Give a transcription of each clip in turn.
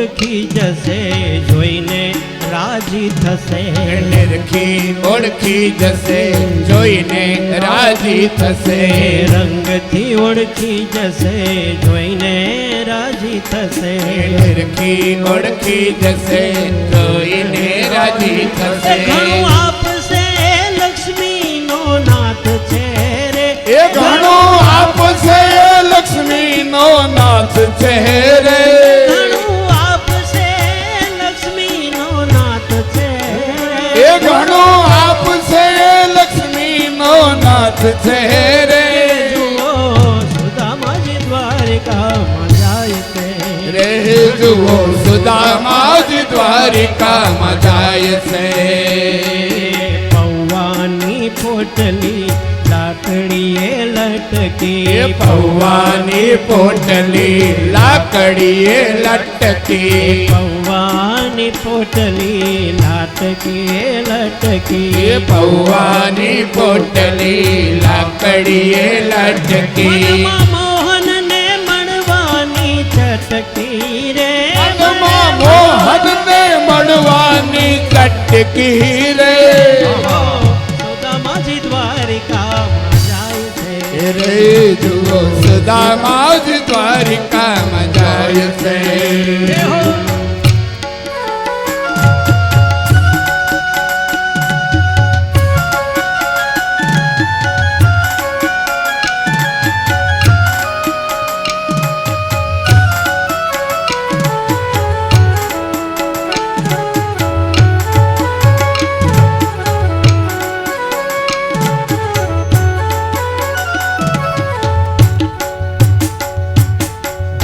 ઓળખી જશે, જોઈને રાજી થશે. નિરખી ઓળખી જશે, જોઈને રાજી થશે. રંગથી ઓળખી જશે, જોઈને રાજી થશે. નિરખી ઓળખી જશે, જોઈને રાજી થશે. ઘણું આપશે લક્ષ્મીનો નાથ છે રે, એ ઘણું આપશે લક્ષ્મીનો નાથ છે રે. ઘણું આપશે લક્ષ્મીનો નાથ છે રે. એ ઘણું આપશે લક્ષ્મીનો નાથ છે રે. જુઓ સુદામાજી દ્વારિકામાં જાય છે રે જુઓ સુદામાજી દ્વારિકામાં જાય છે. પૌવાની પોટલી લાકડીએ લટકી, એ પૌવાની પોટલી લાકડીએ લટકી. પૌવાની પોટલી લાટકીએ લટકી. એ પૌવાની પોટલી લાકડીએ લટકી. મનમાં મોહનને મળવાની ચટકી રે, મનમાં મોહનને મળવાની ચટકી રે. સુદામાજી દ્વારિકામાં જાય છે રે જુઓ સુદામાજી દ્વારિકામાં જાય છે.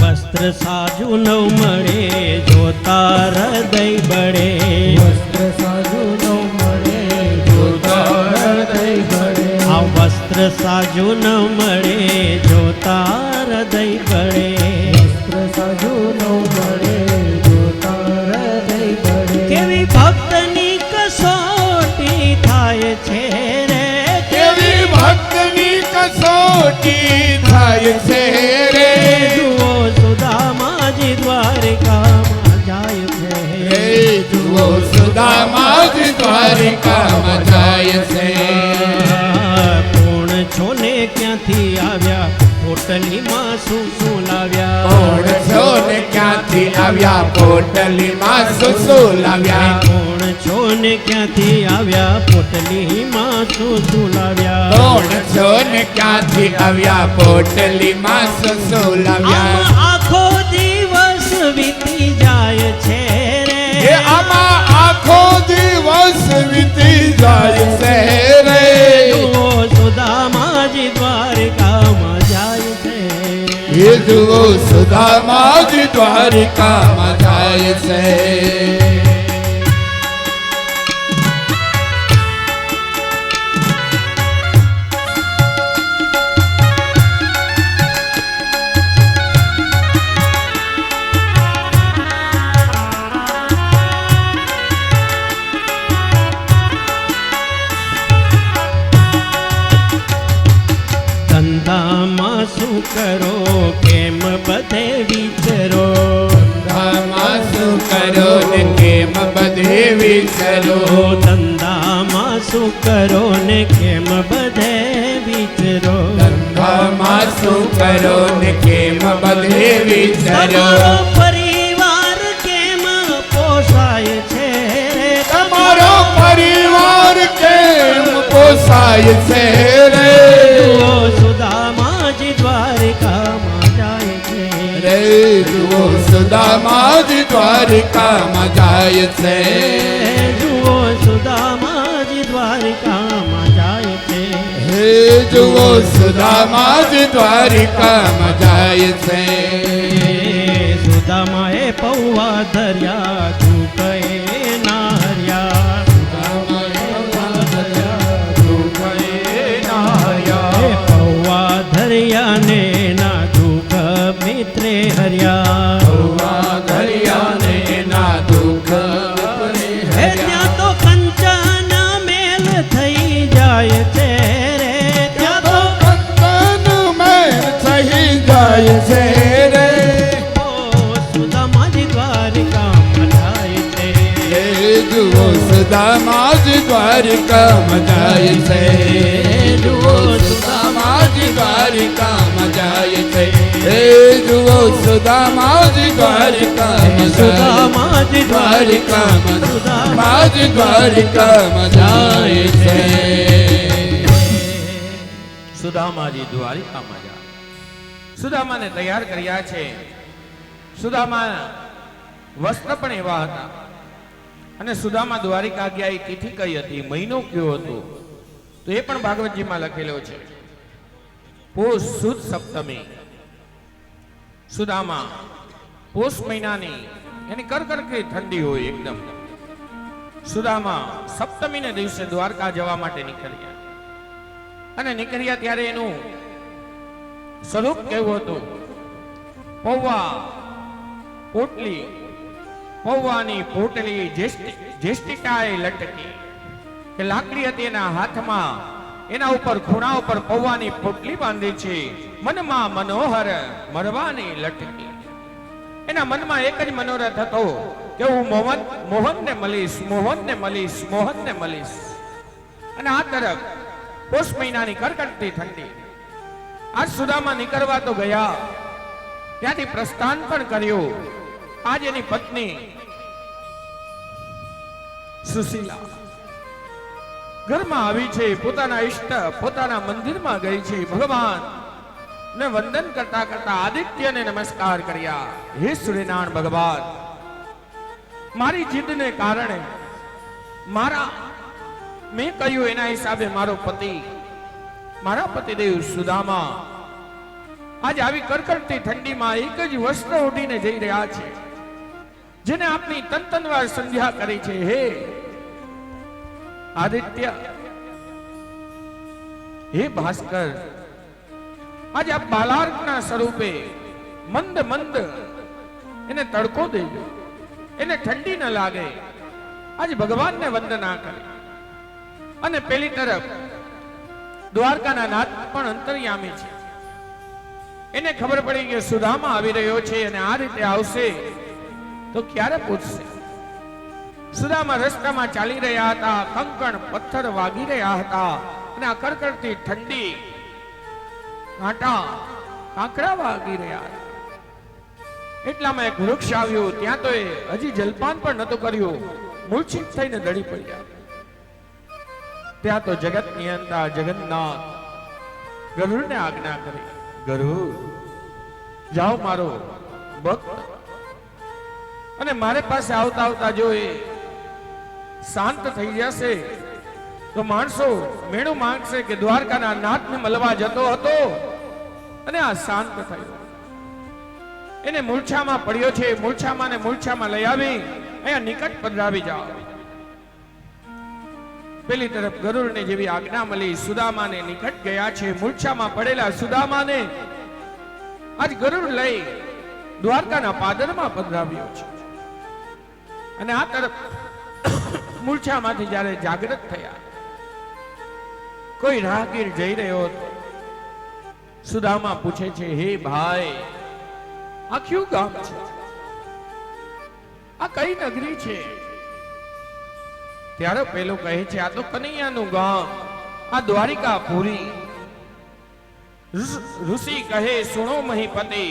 વસ્ત્ર સાજુ નવ મળે, જોતા હૃદય બળે. વસ્ત્ર સાજુ ન મળે, જોતા હૃદય બળે. આ વસ્ત્ર સાજુ ન મળે, જોતા હૃદય બળે. વસ્ત્ર સાજુ ન મળે, જોતા હૃદય બળે. કેવી ભક્તની કસોટી થાય છે રે, કેવી ભક્તની કસોટી થાય છે રે. જુઓ સુદામાજી દ્વારિકામાં જાય રે છે. જુઓ સુદામાજી દ્વારિકામાં જાય છે. કોણ છો ને ક્યાંથી આવ્યા, પોટલીમાં શું શું લાવ્યા. કોણ છો ને ક્યાંથી આવ્યા, પોટલીમાં શું શું લાવ્યા. કોણ છો ને ક્યાંથી આવ્યા, પોટલીમાં શું શું લાવ્યા. કોણ છો ને ક્યાંથી આવ્યા, પોટલીમાં શું શું લાવ્યા. આમાં આખો દિવસ વીતી જાય છે રે, એ આમાં આખો દિવસ વીતી જાય છે રે. જુઓ સુદામાજી દ્વારિકામાં જાય છે. એ જુઓ સુદામાજી દ્વારિકામાં જાય છે. ધંધામાં શું કરો, કેમ બધે વિચરો. ધંધામાં શું કરો ને કેમ બધે વિચરો. ધંધામાં શું કરો ને કેમ બધે વિચરો. ધંધામાં શું કરો ને કેમ બધે વિચરો. તમારો પરિવાર કેમ પોષાય છે રે, તમારો પરિવાર કેમ પોસાય છે રે. જુઓ સુદામાજી દ્વારિકામાં જાય છે. રે જુઓ સુદામાજી દ્વારિકામાં જાય છે. જુઓ સુદામાજી દ્વારિકામાં જાય છે. હે જુઓ સુદામાજી દ્વારિકામાં જાય છે. સુદામાએ પૌવા ધર્યા, દુઃખ એ ના હર્યા. એ પૌવા ધર્યા ને ના દુઃખ મિત્રે હર્યા. હે ત્યાં તો કંચન મેલ થઈ જાય છે રે, ત્યાં તો કંચન મેલ થઈ જાય છે રે. સુદામાજી દ્વારિકા સુદામાજી દ્વારિકામાં જાય છે. જુઓ સુદામાજી દ્વારિકામાં જાય છે. હે જુઓ સુદામાજી દ્વારિકામાં સુદામાજી દ્વારિકામાં સુદામાજી દ્વારિકામાં જાય છે. સુદામાજી દ્વારિકામાં જાય. સુદામાને તૈયાર કર્યા છે. સુદામા વસ્ત્ર પણ એવા હતા. અને સુદામા દ્વારિકા ગયા એ તિથિ કઈ હતી, મહિનો કયો હતો, તો એ પણ ભાગવતજીમાં લખેલો છે. પોષ સુદ સપ્તમી. સુદામા પોષ મહિનાની એની કરકરતી ઠંડી હોય એકદમ. સુદામા સપ્તમીને દિવસે દ્વારકા જવા માટે નીકળ્યા. અને નીકળ્યા ત્યારે એનું સ્વરૂપ કેવું હતું? પૌવા પોટલી, પૌવાની પોટલી જેષ્ટિકાએ લટકી, કે લાકડી હતી એના હાથમાં, એના ઉપર ખૂણા ઉપર પૌવાની પોટલી બાંધી છે. મનમાં મનોહર મરવાની લટકી. એના મનમાં એક જ મનોરથ હતો કે હું મોહનને મળીશ, મોહનને મળીશ, મોહનને મળીશ. અને આ તરફ પોષ મહિનાની કડકડતી ઠંડી. આજ સુદામા નીકળવા તો ગયા, ત્યાંથી પ્રસ્થાન પણ કર્યું. આજ એની પત્ની સુશીલા ઘરમાં આવી છે, પોતાના ઈષ્ટ પોતાના મંદિરમાં ગઈ છે. ભગવાન ને વંદન કરતા કરતા આદિત્યને નમસ્કાર કર્યા. હે સૂર્યનારાયણ ભગવાન, મારી જીદને કારણે મેં કહ્યું એના હિસાબે મારો પતિ, મારા પતિદેવ સુદામા આજ આવી કડકડતી ઠંડીમાં એક જ વસ્ત્ર ઓઢીને જઈ રહ્યા છે, જેને આપની તનતનવાર સંધ્યા કરી છે. હે આદિત્ય, હે ભાસ્કર, આજે આપ બાલાર્કના સ્વરૂપે મંદ મંદ એને તડકો દેજો, એને ઠંડી ન લાગે. આજે ભગવાનને વંદના કરે. અને પેલી તરફ દ્વારકાના નાથ પણ અંતર્યામી છે. એને ખબર પડી કે સુદામા આવી રહ્યો છે અને આ રીતે આવશે તો ક્યારે પૂછશે. સુદામા રસ્તામાં ચાલી રહ્યા હતા, કંકણ પથ્થર વાગી રહ્યા હતા અને આ કડકડતી ઠંડી કાંકરા વાગી રહ્યા હતા. એટલામાં એક વૃક્ષ આવ્યું. ત્યાં તો એ હજી જલપાન પણ નતું કર્યું, મૂર્છિત થઈને દડી પડ્યા. ત્યાં તો જગત નિયંતા જગન્નાથ ગરુડને આજ્ઞા કરી, ગરુડ જાઓ મારો ભક્ત, અને મારે પાસે આવતા આવતા જો એ શાંત થઈ જશે તો માણસો મેણું માંગશે કે દ્વારકાના નાથને મળવા જતો હતો અને આ શાંત થયો. એને મૂર્છામાં પડ્યો છે, મૂર્છામાં ને મૂર્છામાં લઈ આવી અહીંયા નિકટ પધરાવી જાઓ. પેલી તરફ ગરુડને જેવી આજ્ઞા મળી, સુદામાને નિકટ ગયા છે. મૂર્છામાં પડેલા સુદામાને આજ ગરુડ લઈ દ્વારકાના પાદરમાં પધરાવ્યો છે. અને આ તરફ મૂર્છામાંથી જ્યારે જાગૃત થયા, કોઈ રાહગીર જઈ રહ્યો હતો. સુદામા પૂછે છે, હે ભાઈ, આ કયું ગામ છે? આ કઈ નગરી છે? ત્યારે પેલો કહે છે, આ તો કનૈયાનું ગામ, આ દ્વારિકાપુરી. ઋષિ કહે, સુણો મહીપતિ,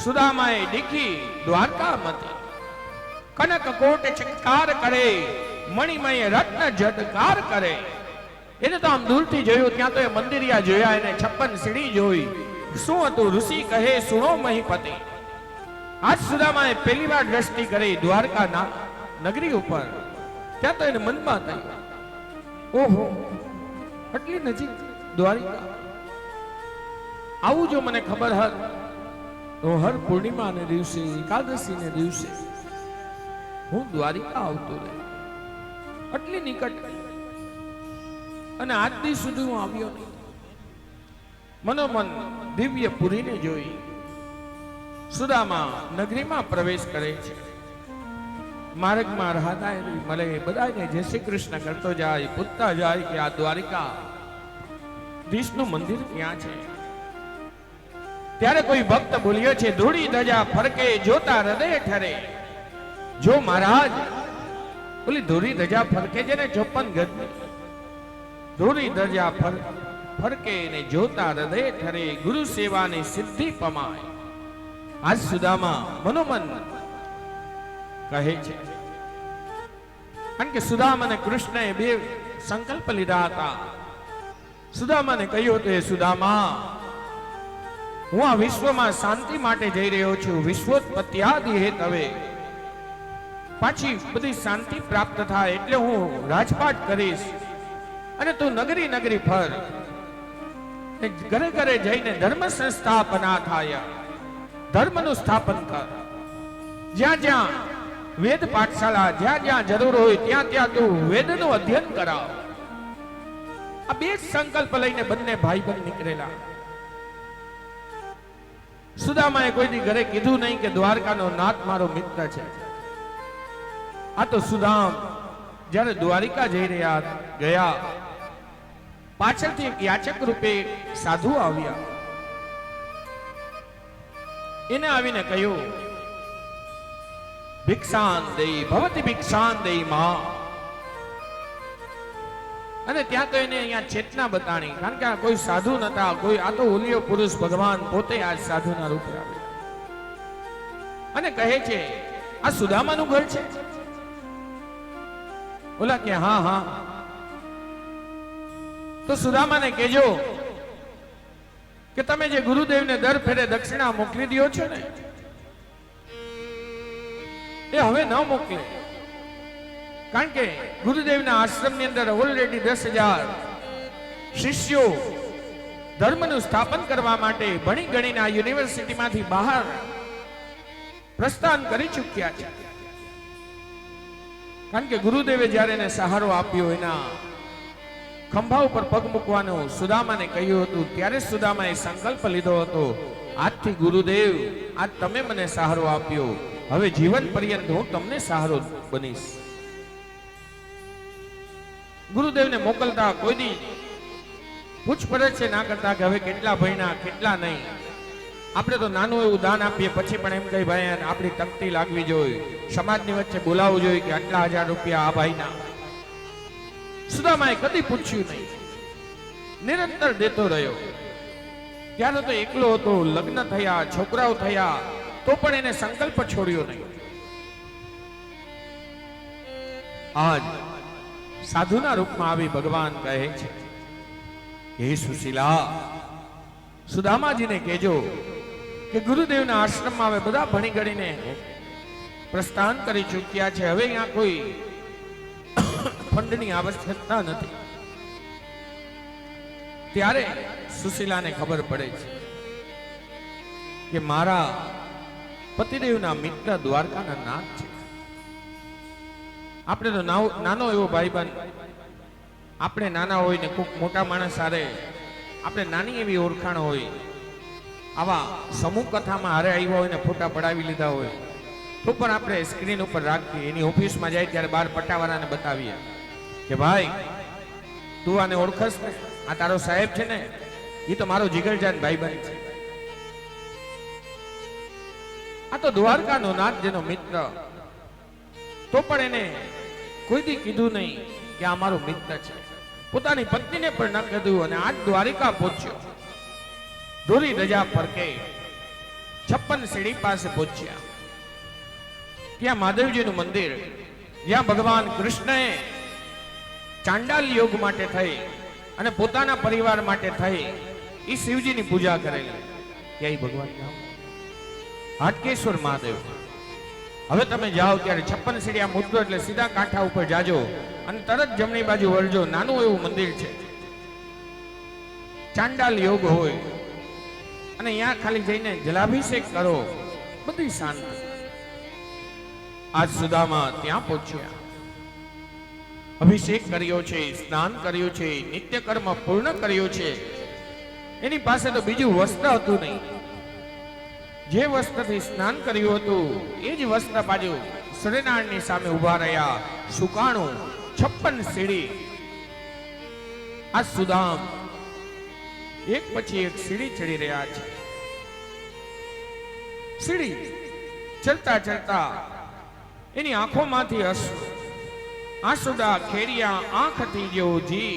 સુદામાએ દીખી દ્વારકામતી. કનક કોટ ચિત્કાર કરે, મણિમય રત્ન જટકાર કરે. એને તો આમ દૂરથી જોયું, ત્યાં તો એ મંદિરિયા જોયા, એને 56 સીડી જોઈ. શું હતું? ઋષિ કહે, સુણો મહીપતિ. આજ સુદામાએ પહેલી વાર દ્રષ્ટિ કરી દ્વારકા નગરી ઉપર. ત્યાં તો એને મનમાં થયું, ઓહો, આટલી નજીક દ્વારિકા. આવું જો મને ખબર હોત તો હર પૂર્ણિમાને દિવસે, એકાદશીને દિવસે હું દ્વારિકા આવતો રહે. આટલી નિકટ, અને આજ દી સુધી હું આવ્યો નહીં. મનોમન દિવ્ય પુરીને જોઈ સુદામા નગરીમાં પ્રવેશ કરે છે. માર્ગમાં રાહદારી મળે, બધાને જય શ્રી કૃષ્ણ કરતો જાય, પૂછતા જાય કે આ દ્વારિકા ધીશનું મંદિર ક્યાં છે. ત્યારે કોઈ ભક્ત બોલ્યો છે, ધૂળી ધજા ફરકે જોતા હૃદય ઠરે. જો મહારાજ ઓલી ધોરી ધજા ફરકે છે ને 54 ગજની, ધોરી ધજા ફરકે ને જોતા હૃદય ઠરે, ગુરુ સેવાની સિદ્ધિ પમાય. આજ સુદામા મનોમન કહે છે, કારણ કે સુદામા અને કૃષ્ણએ બે સંકલ્પ લીધા હતા. સુદામાને કહ્યું હતું, એ સુદામા, હું આ વિશ્વમાં શાંતિ માટે જઈ રહ્યો છું. વિશ્વોત્પત્યાદિ હેતવે પાછી બધી શાંતિ પ્રાપ્ત થાય એટલે હું રાજપાટ કરીશ, અને તું નગરી નગરી ફર, ઘરે ઘરે જઈને ધર્મ સંસ્થાપના થાય, ધર્મનું સ્થાપન કર. જ્યાં જ્યાં વેદ પાઠશાળા, જ્યાં જ્યાં જરૂર હોય ત્યાં ત્યાં તું વેદનું અધ્યયન કરાવ. આ બે સંકલ્પ લઈને બંને ભાઈબંધ નીકળેલા. સુદામાએ કોઈ દી ઘરે કીધું નહીં કે દ્વારકાનો નાથ મારો મિત્ર છે. આ તો સુદામ જ્યારે દ્વારિકા જઈ ગયા, પાછળથી એક યાચક રૂપે સાધુ આવ્યા. એને આવીને કહ્યું, ભિક્ષાન દેઈ ભવતી ભિક્ષાન દેઈ માં. અને ત્યાં તો એને અહીંયા ચેતના બતાણી, કારણ કે આ કોઈ સાધુ નતા, કોઈ આ તો ઓલિયો પુરુષ ભગવાન પોતે આ સાધુના રૂપે આવે અને કહે છે, આ સુદામાનું ઘર છે? ઓલા કે હા હા. તો સુદામાને કહેજો કે તમે જે ગુરુદેવને દર ફેરે દક્ષિણા મોકલી દો છો ને, એ હવે ન મોકલે. કારણ કે ગુરુદેવના આશ્રમની અંદર ઓલરેડી 10,000 શિષ્યો ધર્મનું સ્થાપન કરવા માટે ભણી ગણીને આ યુનિવર્સિટીમાંથી બહાર પ્રસ્થાન કરી ચૂક્યા છે. કારણ કે ગુરુદેવે જ્યારે એને સહારો આપ્યો, એના ખંભા ઉપર પગ મૂકવાનું સુદામાને કહ્યું હતું, ત્યારે સુદામાએ સંકલ્પ લીધો હતો, આજથી ગુરુદેવ, આજ તમે મને સહારો આપ્યો, હવે જીવન પર્યંત હું તમને સહારો બનીશ. ગુરુદેવને મોકલતા કોઈ દી પૂછપરછ ના કરતા કે હવે કેટલા ભણ્યા કેટલા નહીં. આપણે તો નાનું એવું દાન આપીએ, પછી પણ એમ કહી, ભાઈ આપણી તકતી લાગવી જોઈએ, સમાજની વચ્ચે બોલાવવું જોઈએ કે આટલા 1000 રૂપિયા આ ભાઈના. સુદામાએ કદી પૂછ્યું નહીં, નિરંતર દેતો રહ્યો. ત્યારે તો એકલો હતો, લગ્ન થયા, છોકરાઓ થયા, તો પણ એને સંકલ્પ છોડ્યો નહીં. આજ સાધુના રૂપમાં આવી ભગવાન કહે છે, હે સુશીલા, સુદામાજીને કહેજો કે ગુરુદેવના આશ્રમમાં હવે બધા ભણી ગણીને પ્રસ્થાન કરી ચૂક્યા છે, હવે અહીંયા કોઈ ફંડની આવશ્યકતા નથી. ત્યારે સુશીલાને ખબર પડે છે કે મારા પતિદેવના મિત્ર દ્વારકાના નાથ છે. આપણે તો નાનો એવો ભાઈબંધ, આપણે નાના હોય ને કોઈક મોટા માણસ સારે આપણે નાની એવી ઓળખાણ હોય, આવા સમૂહ કથામાં હારે આવ્યા હોય ને ફોટા પડાવી લીધા હોય તો પણ આપણે સ્ક્રીન ઉપર રાખીએ. એની ઓફિસમાં જાય ત્યારે બહાર પટ્ટાવાળાને બતાવીએ કે ભાઈ તું આને ઓળખસ ને, આ તારો સાહેબ છે ને, એ તો મારો જીગરજાન ભાઈબંધ છે. આ તો દ્વારકાનો નાથ જેનો મિત્ર, તો પણ એને કોઈ દી કીધું નહીં કે આ મારો મિત્ર છે. પોતાની પત્નીને પણ ન કીધું, અને આજ દ્વારિકા પહોંચ્યો. ધોરી ધજા ફરકે 56 સીડી પાસે પહોંચ્યા. ત્યાં મહાદેવજીનું મંદિર, જ્યાં ભગવાન કૃષ્ણએ ચાંડાલ યોગ માટે થઈ અને પોતાના પરિવાર માટે થઈ એ શિવજીની પૂજા કરેલી. ક્યાંય ભગવાન નામ હાટકેશ્વર મહાદેવ. હવે તમે જાઓ ત્યારે 56 સીડી આમ ઉતરો એટલે સીધા કાંઠા ઉપર જાજો અને તરત જમણી બાજુ વળજો, નાનું એવું મંદિર છે. ચાંડાલ યોગ હોય અને અહીંયા ખાલી જઈને જલાભિષેક કરો, બધી શાંતિ. આજ સુદામા ત્યાં પહોંચ્યા, અભિષેક કર્યો છે, સ્નાન કર્યું છે, નિત્ય કર્મ પૂર્ણ કર્યો છે. એની પાસે તો બીજું વસ્ત્ર હતું નહીં. જે વસ્ત્રથી સ્નાન કર્યું હતું એ જ વસ્ત્ર બાજુ સૂર્યનારાયણની સામે ઉભા રહ્યા. સુકાણું 56 સીડી. આ સુદામ એક પછી એક સીડી ચડી રહ્યા છે. સીડી ચડતા ચડતા એની આંખોમાંથી અશ્રુ આસુડા ખેડિયા આંખથી જોજી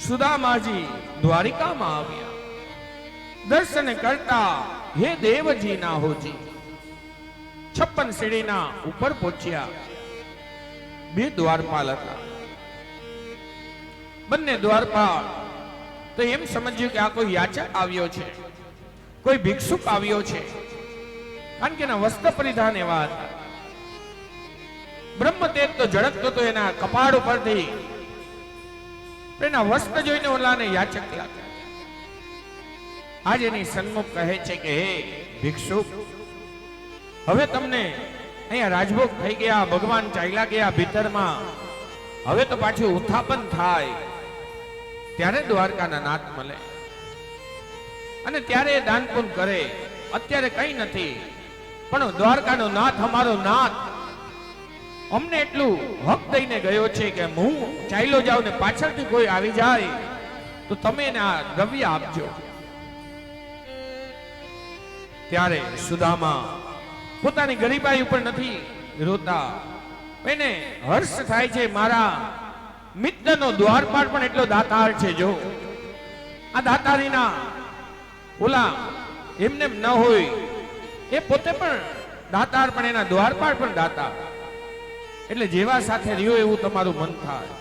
સુદામાજી દ્વારિકામાં આવ્યા. દર્શન કરતા હે દેવજી ના હોજી 56 સીડીના ઉપર પહોંચ્યા. બે દ્વારપાલ હતા. બંને દ્વારપાલ તો એમ સમજ્યું કે આ કોઈ યાચક આવ્યો છે, કોઈ ભિક્ષુક આવ્યો છે, કારણ કે એના વસ્ત્ર પરિધાન એવા હતા. બ્રહ્મતેજ તો ઝળકતો તો એના કપાળ ઉપરથી, એના વસ્ત્ર જોઈને ઓલાને યાચક લાગ્યા. આજ એની સન્મુખ કહે છે કે હે ભિક્ષુક, હવે તમને અહીંયા રાજભોગ થઈ ગયા, ભગવાન ચાલ્યા ગયા ભીતરમાં, હવે તો પાછું ઉત્થાપન થાય ત્યારે દ્વારકાના નાથ મળે અને ત્યારે દાન પુન કરે. અત્યારે કઈ નથી, પણ દ્વારકાનો નાથ અમારો નાથ અમને એટલું હક દઈને ગયો છે કે હું ચાલ્યો જાઉં ને પાછળથી કોઈ આવી જાય તો તમે એને આ દ્રવ્ય આપજો. ત્યારે સુદામા પોતાની ગરીબાઈ ઉપર નથી રોતા, એને હર્ષ થાય છે મારા મિત્રનો દ્વારપાળ પણ એટલો દાતાર છે. જો આ દાતારીના ઓલા એમને ન હોય, એ પોતે પણ દાતાર પણ એના દ્વારપાળ પણ દાતાર, એટલે જેવા સાથે રહ્યો એવું તમારું મન થાય.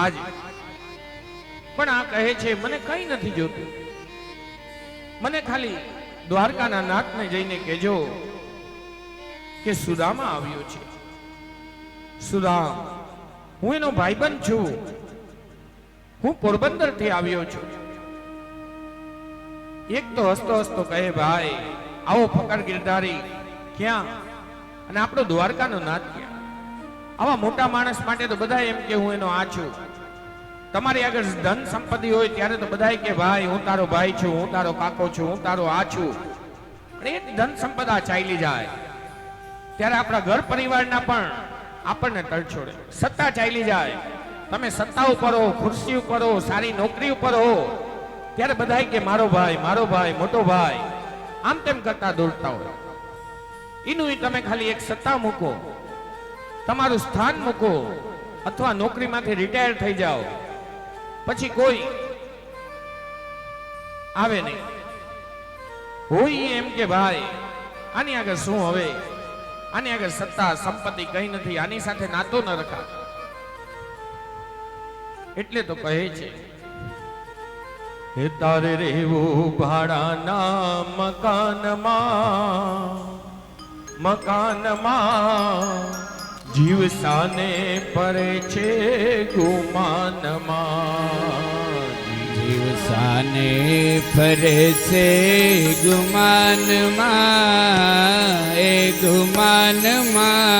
આજ પણ આ કહે છે મને કઈ નથી જોતું, મને ખાલી દ્વારકાના નાથને જઈને કહેજો કે સુદામા આવ્યો છે. સુદામ, હું એનો ભાઈબંધ છું, હું પોરબંદર થી આવ્યો છું. એક તો હસતો હસતો કહે ભાઈ આવો ફકર ગિરધારી ક્યાં, અને આપણો દ્વારકાનો નાથ ક્યાં? આવા મોટા માણસ માટે તો બધા એમ કે હું એનો આ છું. તમારી આગળ ધન સંપત્તિ હોય ત્યારે તો બધા કે ભાઈ હું તારો ભાઈ છું, હું તારો કાકો છું, હું તારો આ છું. અને એ ધન સંપદા ચાલી જાય ત્યારે આપણા ઘર પરિવારના પણ આપણને તડછોડે. સત્તા ચાલી જાય, તમે સત્તા ઉપર હો, ખુરશી ઉપર હો, સારી નોકરી ઉપર હો, ત્યારે બધા કે મારો ભાઈ, મારો ભાઈ, મોટો ભાઈ, આમ તેમ કરતા દોડતા હોય. એનું તમે ખાલી એક સત્તા મૂકો, તમારું સ્થાન મૂકો, અથવા નોકરીમાંથી રિટાયર થઈ જાઓ, પછી કોઈ આવે નહીં. હોય એમ કે ભાઈ આની આગળ શું, હવે આની આગળ સત્તા સંપત્તિ કઈ નથી, આની સાથે નાતો ન રખા. એટલે તો કહે છે હે તારે રહેવું ભાડાના મકાનમાં, મકાનમાં જીવ સાને પરે છે ગુમાનમાં. જીવ સાને ફરે છે ગુમાનમાં, એ ગુમાનમાં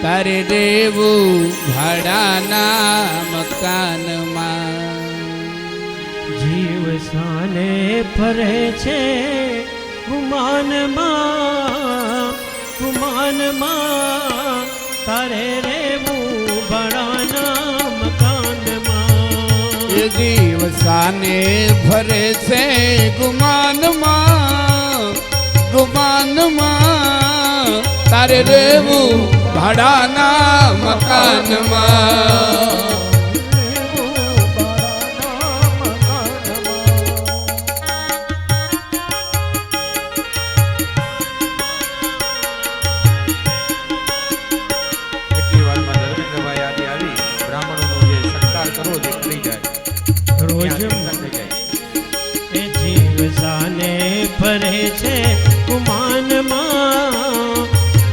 તારે રહેવું ભાડાના મકાનમાં. જીવ સાને ફરે છે ગુમાનમાં, ગુમાનમાં તારે રેવું ભાડાના મકાનમાં. એ જીવ સાને ફરે છે ગુમાનમાં, ગુમાનમાં તારે રહેવું ભાડાના મકાનમાં. ફરે છે ગુમાનમાં,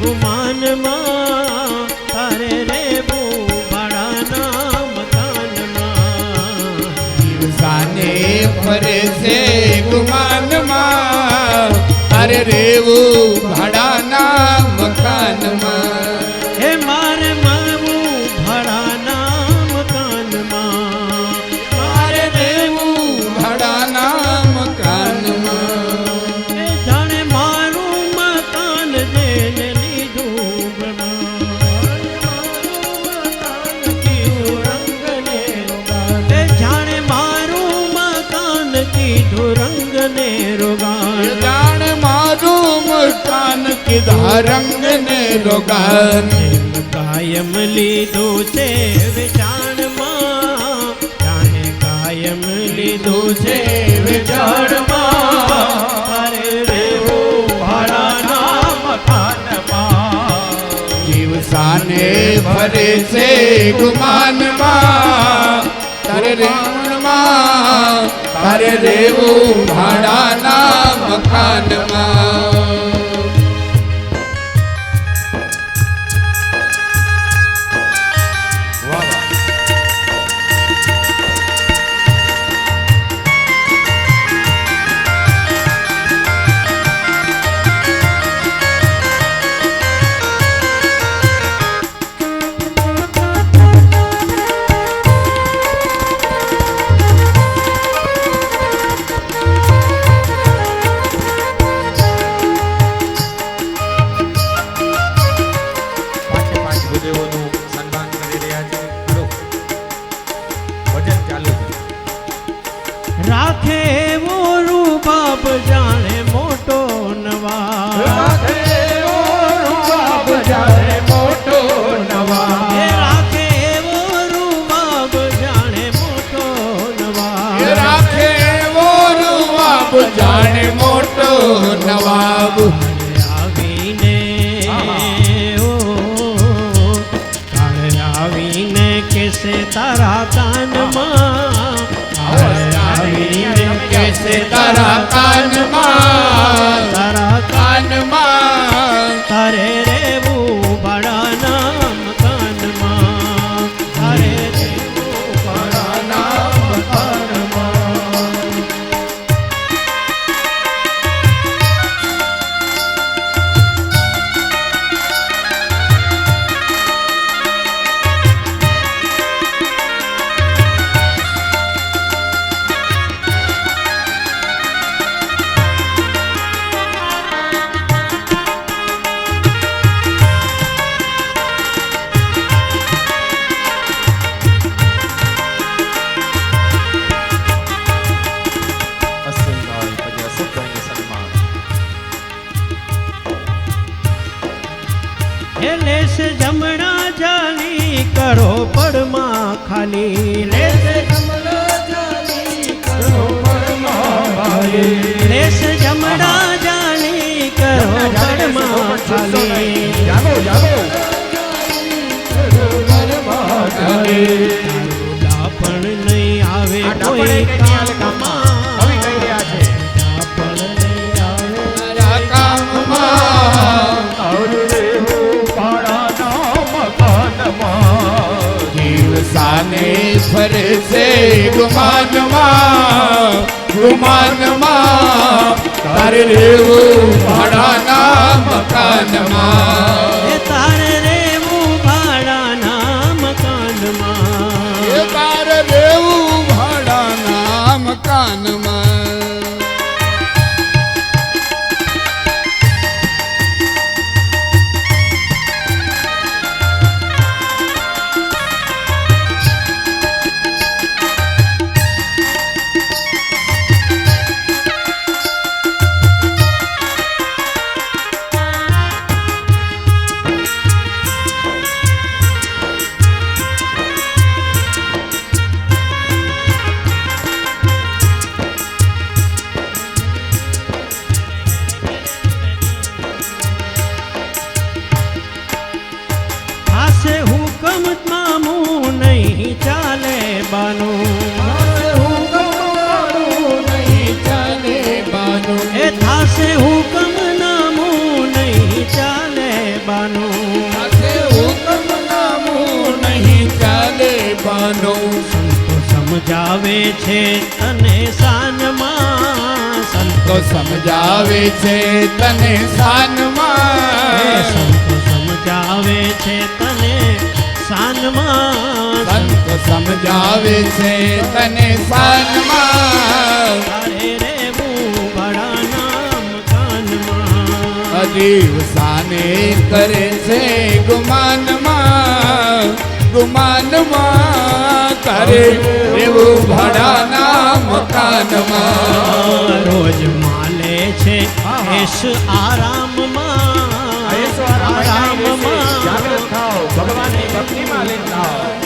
ગુમાનમાં તારે રેવું ભાડાના મકાનમાં. જીવ સાને ફરે છે ગુમાનમાં, તારે રહેવું ભાડાના મકાનમાં. હે મારે મારું ભાડાના મકાનમાં, તારે રહેવું ભાડાના મકાનમાં. જાણે મારું મકાન જેને લીધું જાણે મારું મકાન કીધું રંગને રોગાણ. જાણે મારું મકાન લીધા રંગ ને રોગાન કાયમ લીધું છે વેચાણમાં, જાણે કાયમ લીધું છે વેચાણમાં. તારે રેવું ભાડાના મકાનમાં, જીવ સાને ફરે છે ગુમાનમાં. તારે રેવણમાં તારે રેવું ભાડાના મકાનમાં. રાખે એવો રૂબાબ જાણે મોટો નવાબ, રાખે એવો રૂબાબ જાણે મોટો નવાબ. એ રાખે એવો રૂબાબ જાણે મોટો નવાબ. રાખે એવો રૂબાબ જાણે મોટો નવાબ. આવીને ઓ કાળે આવીને કેસે તારા કાનમાં, આવીને કેસે તારા કાનમાં તારા કાનમાં. તારે રેવું ભાડાના મકાનમાં, તારે રેવું ભાડાના મકાનમાં. લેસ જમણા જાલી કરો પડમાં ખાલી, લેસ જમણા જાલી કરો પડમાં ખાલી, લેસ જમણા જાલી કરો પડમાં ખાલી. જાગો જાગો તારુડા પણ નહીં આવે આ કોઈ ડાપણે કઈ હાલ કામમાં કવિ કહી રહ્યા છે. પણ નહીં આવે તારા કામમાં જીવ સાને ફરે છે ગુમાનમાં ગુમાનમાં. તારે રેવું ભાડાના મકાનમાં. એ તારે રેવું ભાડાના મકાનમાં. એ તારે રેવું ભાડાના મકાનમાં. હાસે હુકમ મામું નહીં ચાલે બાનું, એ થાશે હુકમ નામું નહીં ચાલે બાનું. સંતો સમજાવે છે તને સાનમાં, તો સમજાવે છે તને સાનમાં. સંતો સમજાવે છે તને સાનમાં. સંતો સમજાવે છે તને સાનમાં. તારે રેવું ભાડાના મકાનમાં. દિવસાને કરે છે ગુમાનમાં ગુમાનમાં. તારે એવું ભાડાના મકાનમાં. રોજ માલે છે એશ આરામમાં, સવારા રામ મંડાઈ રહેશે. માં. જાગૃત થાઓ, ભગવાનની ભક્તિમાં લીન થાઓ.